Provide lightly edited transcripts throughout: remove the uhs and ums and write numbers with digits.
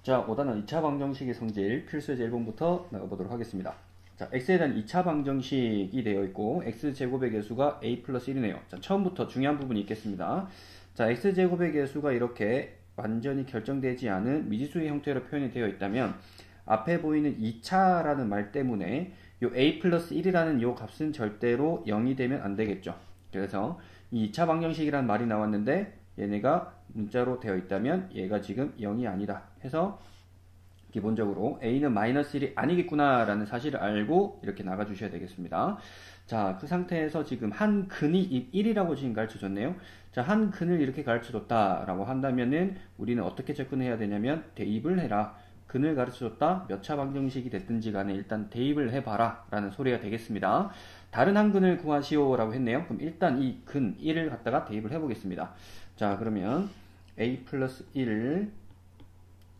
자, 5단원 2차 방정식의 성질 필수 예제 1번부터 나가보도록 하겠습니다. 자, x에 대한 2차 방정식이 되어 있고 x제곱의 개수가 a 플러스 1이네요. 자, 처음부터 중요한 부분이 있겠습니다. 자, x제곱의 개수가 이렇게 완전히 결정되지 않은 미지수의 형태로 표현이 되어 있다면 앞에 보이는 2차라는 말 때문에 요 a 플러스 1이라는 요 값은 절대로 0이 되면 안 되겠죠. 그래서 이 2차 방정식이라는 말이 나왔는데 얘네가 문자로 되어 있다면 얘가 지금 0이 아니다 해서 기본적으로 a는 마이너스 1이 아니겠구나 라는 사실을 알고 이렇게 나가 주셔야 되겠습니다. 자, 그 상태에서 지금 한 근이 1이라고 지금 가르쳐 줬네요. 자, 한 근을 이렇게 가르쳐 줬다 라고 한다면은 우리는 어떻게 접근해야 되냐면 대입을 해라. 근을 가르쳐 줬다. 몇 차 방정식이 됐든지 간에 일단 대입을 해봐라 라는 소리가 되겠습니다. 다른 한 근을 구하시오 라고 했네요. 그럼 일단 이 근 1을 갖다가 대입을 해보겠습니다. 자, 그러면 a 플러스 1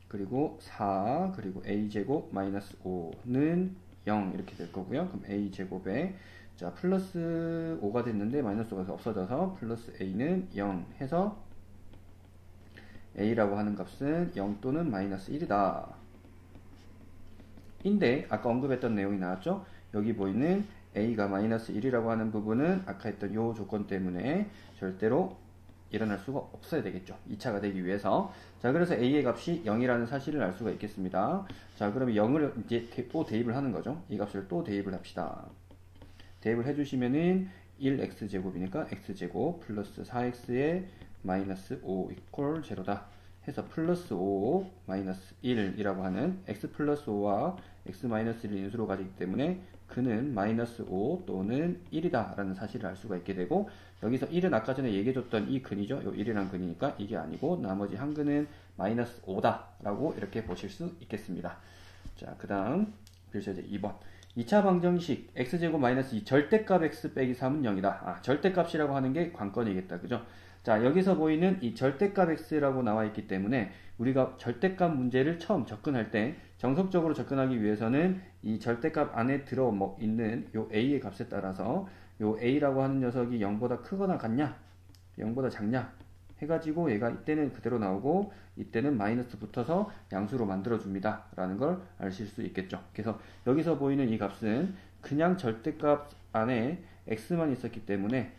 그리고 4 그리고 a제곱 마이너스 5는 0 이렇게 될 거고요. 그럼 a제곱에 자 플러스 5가 됐는데 마이너스 5가 없어져서 플러스 a는 0 해서 a라고 하는 값은 0 또는 마이너스 1이다. 인데 아까 언급했던 내용이 나왔죠. 여기 보이는 a가 마이너스 1이라고 하는 부분은 아까 했던 요 조건 때문에 절대로 일어날 수가 없어야 되겠죠. 2차가 되기 위해서. 자, 그래서 a의 값이 0이라는 사실을 알 수가 있겠습니다. 자, 그러면 0을 이제 또 대입을 하는 거죠. 이 값을 또 대입을 합시다. 대입을 해주시면은 1x제곱이니까 x제곱 플러스 4x에 마이너스 5 이퀄 제로다. 해서 플러스 5 마이너스 1이라고 하는 x 플러스 5와 x 마이너스 1을 인수로 가지기 때문에 그는 마이너스 5 또는 1이다 라는 사실을 알 수가 있게 되고 여기서 1은 아까 전에 얘기해줬던 이 근이죠. 요 1이란 근이니까 이게 아니고 나머지 한 근은 마이너스 5다 라고 이렇게 보실 수 있겠습니다. 자, 그 다음 필수제 2번 2차 방정식 x제곱 마이너스 2 절대값 x 빼기 3은 0이다. 아, 절대값이라고 하는 게 관건이겠다. 그죠? 자, 여기서 보이는 이 절대값 x라고 나와 있기 때문에 우리가 절대값 문제를 처음 접근할 때 정석적으로 접근하기 위해서는 이 절대값 안에 들어 있는 요 a의 값에 따라서 요 a라고 하는 녀석이 0보다 크거나 같냐 0보다 작냐 해가지고 얘가 이때는 그대로 나오고 이때는 마이너스 붙어서 양수로 만들어 줍니다 라는 걸 아실 수 있겠죠. 그래서 여기서 보이는 이 값은 그냥 절대값 안에 x만 있었기 때문에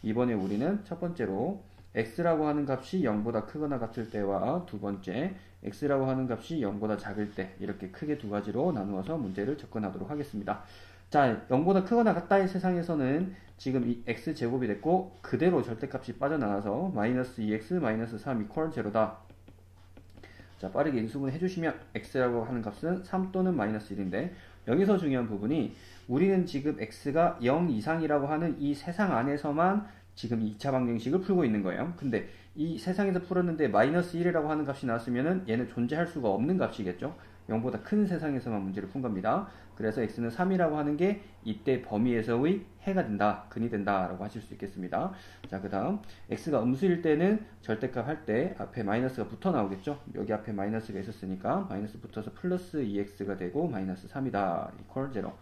이번에 우리는 첫 번째로 x라고 하는 값이 0보다 크거나 같을 때와 두 번째 x라고 하는 값이 0보다 작을 때 이렇게 크게 두 가지로 나누어서 문제를 접근하도록 하겠습니다. 자, 0보다 크거나 같다의 세상에서는 지금 이 x제곱이 됐고 그대로 절대값이 빠져나가서 마이너스 2x 마이너스 3 이퀄 제로다. 자, 빠르게 인수분 해주시면 x라고 하는 값은 3 또는 마이너스 1인데 여기서 중요한 부분이 우리는 지금 x가 0 이상이라고 하는 이 세상 안에서만 지금 2차 방정식을 풀고 있는 거예요. 근데 이 세상에서 풀었는데 마이너스 1이라고 하는 값이 나왔으면은 얘는 존재할 수가 없는 값이겠죠. 0보다 큰 세상에서만 문제를 푼 겁니다. 그래서 x는 3이라고 하는 게 이때 범위에서의 해가 된다, 근이 된다 라고 하실 수 있겠습니다. 자, 그 다음 x가 음수일 때는 절대값 할 때 앞에 마이너스가 붙어 나오겠죠. 여기 앞에 마이너스가 있었으니까 마이너스 붙어서 플러스 2x가 되고 마이너스 3이다 이퀄 0.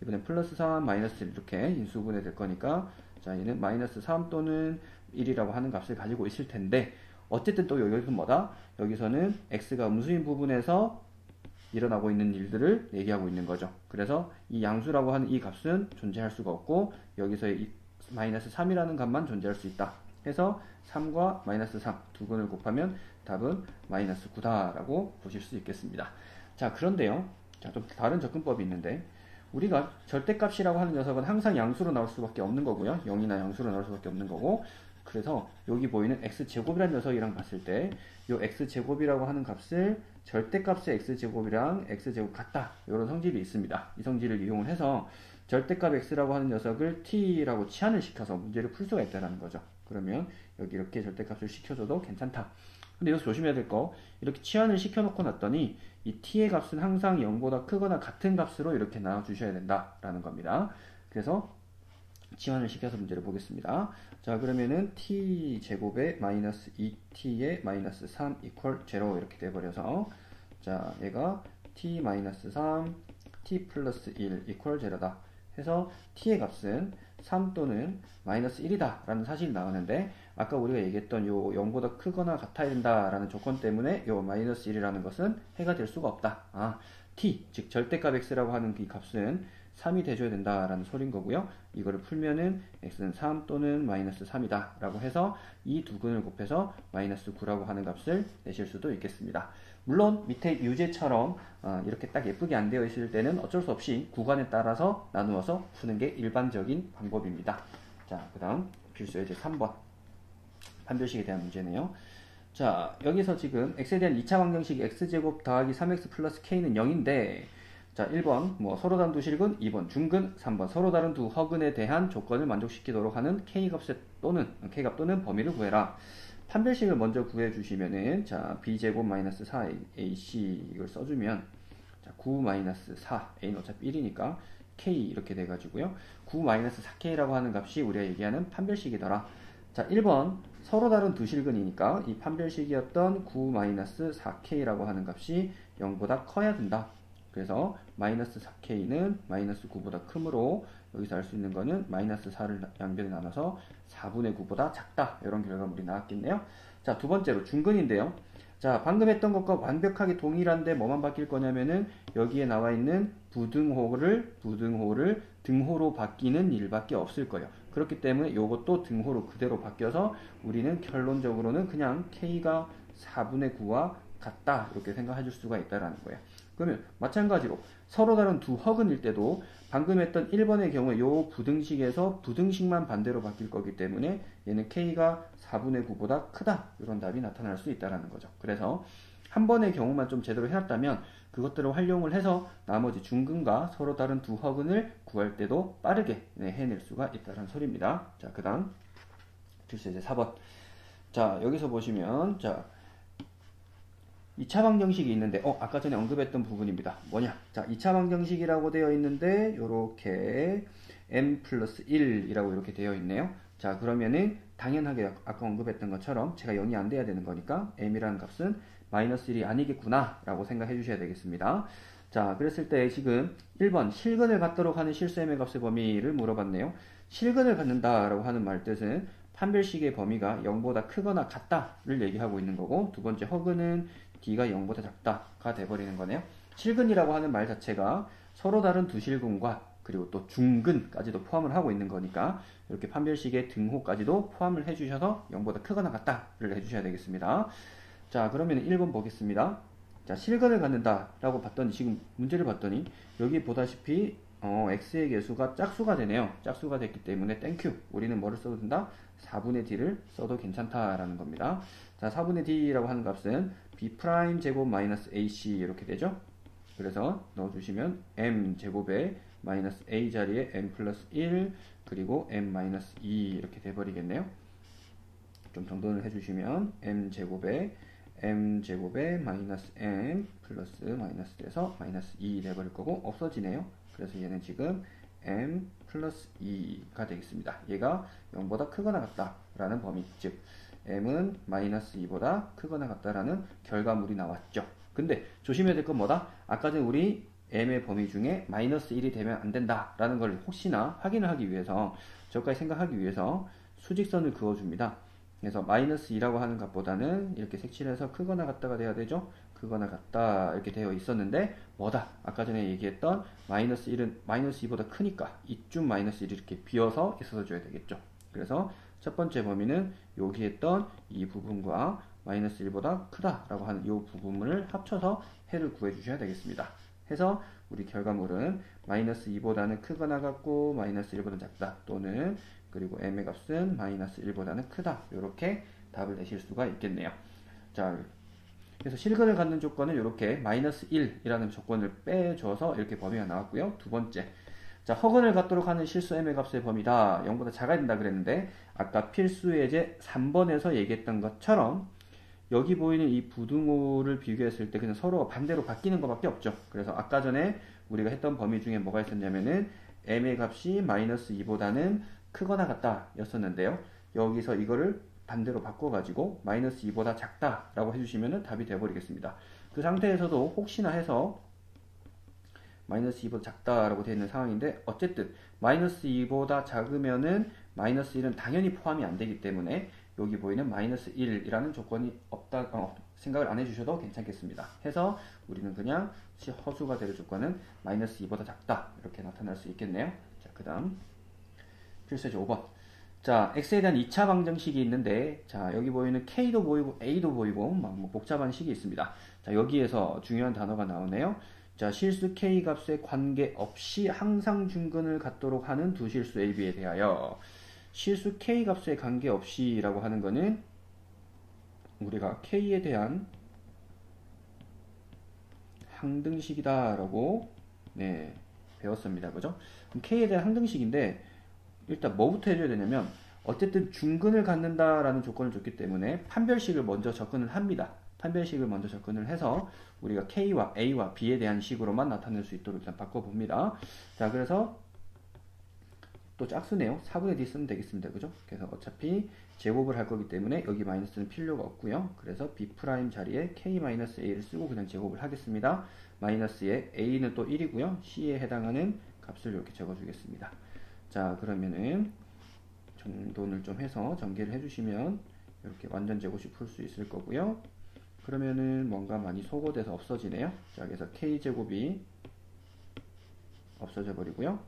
이번엔 플러스 3 마이너스 1 이렇게 인수분해 될 거니까 자, 얘는 마이너스 3 또는 1이라고 하는 값을 가지고 있을 텐데 어쨌든 또 여기서 뭐다? 여기서는 x가 음수인 부분에서 일어나고 있는 일들을 얘기하고 있는 거죠. 그래서 이 양수라고 하는 이 값은 존재할 수가 없고 여기서의 이 마이너스 3이라는 값만 존재할 수 있다. 해서 3과 마이너스 3 두 근을 곱하면 답은 마이너스 9다 라고 보실 수 있겠습니다. 자, 그런데요. 자, 좀 다른 접근법이 있는데 우리가 절대값이라고 하는 녀석은 항상 양수로 나올 수밖에 없는 거고요. 0이나 양수로 나올 수밖에 없는 거고 그래서 여기 보이는 x제곱이라는 녀석이랑 봤을 때 이 x제곱이라고 하는 값을 절대값의 x제곱이랑 x제곱 같다 이런 성질이 있습니다. 이 성질을 이용을 해서 절대값 x라고 하는 녀석을 t라고 치환을 시켜서 문제를 풀 수가 있다는 거죠. 그러면 여기 이렇게 절대값을 시켜줘도 괜찮다. 근데 여기서 조심해야 될 거 이렇게 치환을 시켜놓고 났더니 이 t의 값은 항상 0보다 크거나 같은 값으로 이렇게 나눠주셔야 된다라는 겁니다. 그래서 치환을 시켜서 문제를 보겠습니다. 자, 그러면은 t제곱에 마이너스 2t에 마이너스 3 이퀄 0 이렇게 돼버려서 자, 얘가 t 마이너스 3 t 플러스 1 이퀄 0다 해서 t의 값은 3 또는 마이너스 1이다 라는 사실이 나오는데 아까 우리가 얘기했던 요 0보다 크거나 같아야 된다라는 조건 때문에 요 마이너스 1이라는 것은 해가 될 수가 없다. t, 즉 절대값 x라고 하는 이 값은 3이 돼줘야 된다라는 소린 거고요. 이거를 풀면은 x는 3 또는 마이너스 3이다 라고 해서 이 두 근을 곱해서 마이너스 9라고 하는 값을 내실 수도 있겠습니다. 물론 밑에 유제처럼 이렇게 딱 예쁘게 안 되어 있을 때는 어쩔 수 없이 구간에 따라서 나누어서 푸는 게 일반적인 방법입니다. 자, 그 다음 필수 예제 3번 판별식에 대한 문제네요. 자, 여기서 지금 x에 대한 2차 방정식 x제곱 더하기 3x 플러스 k는 0인데 자, 1번 서로 다른 두 실근, 2번 중근, 3번 서로 다른 두 허근에 대한 조건을 만족시키도록 하는 k값 또는 범위를 구해라. 판별식을 먼저 구해주시면은 자, b제곱 마이너스 4ac 이걸 써주면 자, 9 마이너스 4 a는 어차피 1이니까 k 이렇게 돼가지고요. 9 마이너스 4k라고 하는 값이 우리가 얘기하는 판별식이더라. 자, 1번 서로 다른 두 실근이니까 이 판별식이었던 9 마이너스 4k라고 하는 값이 0보다 커야 된다. 그래서 마이너스 4k는 마이너스 9보다 크므로 여기서 알 수 있는 거는 마이너스 4를 양변에 나눠서 4분의 9보다 작다. 이런 결과물이 나왔겠네요. 자, 두 번째로 중근인데요. 자, 방금 했던 것과 완벽하게 동일한데 뭐만 바뀔 거냐면은 여기에 나와 있는 부등호를 등호로 바뀌는 일밖에 없을 거예요. 그렇기 때문에 이것도 등호로 그대로 바뀌어서 우리는 결론적으로는 그냥 k가 4분의 9와 같다 이렇게 생각해 줄 수가 있다라는 거예요. 그러면 마찬가지로 서로 다른 두 허근일 때도 방금 했던 1번의 경우에 이 부등식에서 부등식만 반대로 바뀔 거기 때문에 얘는 k가 4분의 9보다 크다 이런 답이 나타날 수 있다는 거죠. 그래서 한 번의 경우만 좀 제대로 해놨다면 그것들을 활용을 해서 나머지 중근과 서로 다른 두 허근을 구할 때도 빠르게 해낼 수가 있다는 소리입니다. 자, 그 다음 필수 예제 4번. 자, 여기서 보시면 자 2차 방정식이 있는데 아까 전에 언급했던 부분입니다. 뭐냐? 자, 2차 방정식이라고 되어 있는데 요렇게 m 플러스 1이라고 이렇게 되어 있네요. 자, 그러면은 당연하게 아까 언급했던 것처럼 제가 0이 안 돼야 되는 거니까 m이라는 값은 마이너스 1이 아니겠구나 라고 생각해 주셔야 되겠습니다. 자, 그랬을 때 지금 1번 실근을 갖도록 하는 실수 m의 값의 범위를 물어봤네요. 실근을 갖는다 라고 하는 말 뜻은 판별식의 범위가 0보다 크거나 같다를 얘기하고 있는 거고, 두 번째 허근은 d가 0보다 작다가 돼버리는 거네요. 실근이라고 하는 말 자체가 서로 다른 두 실근과 그리고 또 중근까지도 포함을 하고 있는 거니까 이렇게 판별식의 등호까지도 포함을 해주셔서 0보다 크거나 같다를 해주셔야 되겠습니다. 자, 그러면 1번 보겠습니다. 자, 실근을 갖는다 라고 봤더니 지금 문제를 봤더니 여기 보다시피 x의 개수가 짝수가 되네요. 짝수가 됐기 때문에 땡큐. 우리는 뭐를 써도 된다? 4분의 d를 써도 괜찮다라는 겁니다. 자, 4분의 d라고 하는 값은 b' 제곱 마이너스 ac 이렇게 되죠. 그래서 넣어주시면 m 제곱에 마이너스 a 자리에 m 플러스 1 그리고 m 마이너스 2 이렇게 돼버리겠네요. 좀 정돈을 해주시면 m 제곱에 마이너스 m 플러스 마이너스 돼서 마이너스 2 돼버릴 거고 없어지네요. 그래서 얘는 지금 m 플러스 2가 되겠습니다. 얘가 0보다 크거나 같다라는 범위, 즉 m은 마이너스 2보다 크거나 같다라는 결과물이 나왔죠. 근데 조심해야 될 건 뭐다? 아까 전에 우리 m의 범위 중에 마이너스 1이 되면 안 된다라는 걸 혹시나 확인을 하기 위해서, 저까지 생각하기 위해서 수직선을 그어줍니다. 그래서 마이너스 2라고 하는 값보다는 이렇게 색칠해서 크거나 같다가 돼야 되죠. 크거나 같다 이렇게 되어 있었는데 뭐다? 아까 전에 얘기했던 마이너스 1은 마이너스 2보다 크니까 이쯤 마이너스 1이 이렇게 비어서 있어서 줘야 되겠죠. 그래서 첫 번째 범위는 여기 했던 이 부분과 마이너스 1보다 크다라고 하는 이 부분을 합쳐서 해를 구해 주셔야 되겠습니다. 해서 우리 결과물은 마이너스 2보다는 크거나 같고 마이너스 1보다 작다, 또는 그리고 m의 값은 마이너스 1보다는 크다, 이렇게 답을 내실 수가 있겠네요. 자, 그래서 실근을 갖는 조건은 이렇게 마이너스 1이라는 조건을 빼줘서 이렇게 범위가 나왔고요. 두 번째, 자, 허근을 갖도록 하는 실수 m의 값의 범위다 0보다 작아야 된다 그랬는데, 아까 필수 예제 3번에서 얘기했던 것처럼 여기 보이는 이 부등호를 비교했을 때 그냥 서로 반대로 바뀌는 것밖에 없죠. 그래서 아까 전에 우리가 했던 범위 중에 뭐가 있었냐면은 m의 값이 마이너스 2보다는 크거나 같다 였었는데요. 여기서 이거를 반대로 바꿔가지고 마이너스 2보다 작다 라고 해주시면 답이 되어버리겠습니다. 그 상태에서도 혹시나 해서 마이너스 2보다 작다 라고 되어 있는 상황인데, 어쨌든 마이너스 2보다 작으면은 마이너스 1은 당연히 포함이 안 되기 때문에 여기 보이는 마이너스 1이라는 조건이 없다, 생각을 안 해주셔도 괜찮겠습니다. 해서 우리는 그냥 허수가 될 조건은 마이너스 2보다 작다 이렇게 나타날 수 있겠네요. 자, 그 다음 필수제 5번. 자, x에 대한 2차 방정식이 있는데, 자, 여기 보이는 k도 보이고 a도 보이고 막 뭐 복잡한 식이 있습니다. 자, 여기에서 중요한 단어가 나오네요. 자, 실수 k 값에 관계없이 항상 중근을 갖도록 하는 두 실수 a, b에 대하여. 실수 k 값에 관계없이 라고 하는 거는 우리가 k에 대한 항등식이다 라고 네, 배웠습니다. 그죠? 그럼 k에 대한 항등식인데 일단 뭐부터 해줘야 되냐면 어쨌든 중근을 갖는다라는 조건을 줬기 때문에 판별식을 먼저 접근을 합니다. 판별식을 먼저 접근을 해서 우리가 K와 A와 B에 대한 식으로만 나타낼 수 있도록 일단 바꿔봅니다. 자, 그래서 또 짝수네요. 4분의 D 쓰면 되겠습니다. 그죠? 그래서 어차피 제곱을 할 거기 때문에 여기 마이너스는 필요가 없고요. 그래서 B' 자리에 K-A를 쓰고 그냥 제곱을 하겠습니다. 마이너스에 A는 또 1이고요. C에 해당하는 값을 이렇게 적어주겠습니다. 자, 그러면은 정돈을 좀 해서 전개를 해주시면 이렇게 완전 제곱이 풀 수 있을 거고요. 그러면은 뭔가 많이 소거돼서 없어지네요. 자, 그래서 k제곱이 없어져 버리고요.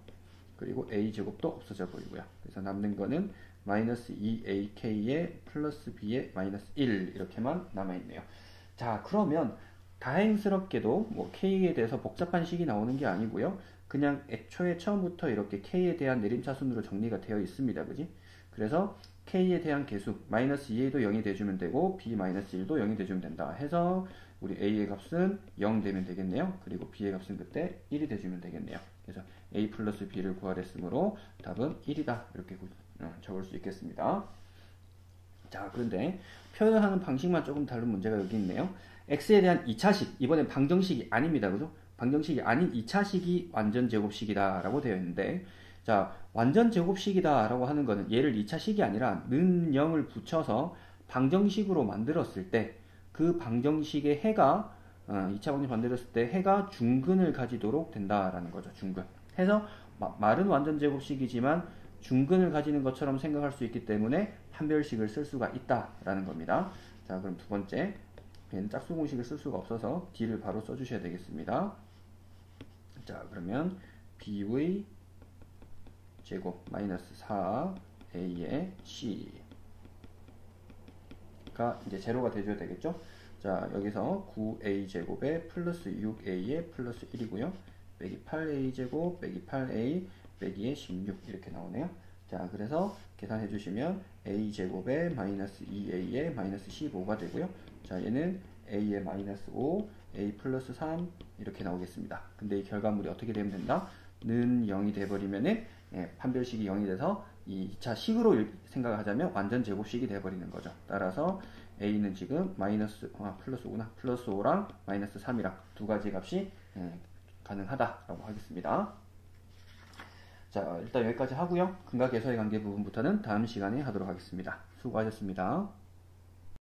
그리고 a제곱도 없어져 버리고요. 그래서 남는 거는 마이너스 2ak에 플러스 b에 마이너스 1 이렇게만 남아있네요. 자, 그러면 다행스럽게도 뭐 k에 대해서 복잡한 식이 나오는 게 아니고요. 그냥 애초에 처음부터 이렇게 k에 대한 내림차순으로 정리가 되어 있습니다. 그지? 그래서 k에 대한 개수 마이너스 2a도 0이 돼주면 되고 b 마이너스 1도 0이 돼주면 된다 해서 우리 a의 값은 0 되면 되겠네요. 그리고 b의 값은 그때 1이 돼주면 되겠네요. 그래서 a 플러스 b를 구하랬으므로 답은 1이다 이렇게 적을 수 있겠습니다. 자, 그런데 표현하는 방식만 조금 다른 문제가 여기 있네요. x에 대한 2차식, 이번엔 방정식이 아닙니다. 그죠? 방정식이 아닌 2차식이 완전 제곱식이다 라고 되어 있는데, 자, 완전 제곱식이다 라고 하는 거는 얘를 2차식이 아니라 는 0을 붙여서 방정식으로 만들었을 때 그 방정식의 해가 2차 방정식 만들었을 때 해가 중근을 가지도록 된다라는 거죠. 중근. 해서 말은 완전 제곱식이지만 중근을 가지는 것처럼 생각할 수 있기 때문에 판별식을 쓸 수가 있다라는 겁니다. 자, 그럼 두 번째, 얘는 짝수 공식을 쓸 수가 없어서 D를 바로 써주셔야 되겠습니다. 자, 그러면 B의 제곱 마이너스 4A의 C가 이제 제로가 돼줘야 되겠죠? 자, 여기서 9A 제곱에 플러스 6A의 플러스 1이고요. 빼기 8A 제곱 빼기 8A 빼기의 16 이렇게 나오네요. 자, 그래서 계산해 주시면 A 제곱에 마이너스 2A의 마이너스 15가 되고요. 자, 얘는 A의 마이너스 5, A 플러스 3 이렇게 나오겠습니다. 근데 이 결과물이 어떻게 되면 된다? 는 0이 돼버리면은 판별식이 0이 돼서 이 2차 식으로 생각하자면 완전 제곱식이 돼버리는 거죠. 따라서 A는 지금 마이너스 플러스 5구나. 플러스 5랑 마이너스 3이랑 두 가지 값이 가능하다라고 하겠습니다. 자, 일단 여기까지 하고요. 근과 계수의 관계 부분부터는 다음 시간에 하도록 하겠습니다. 수고하셨습니다.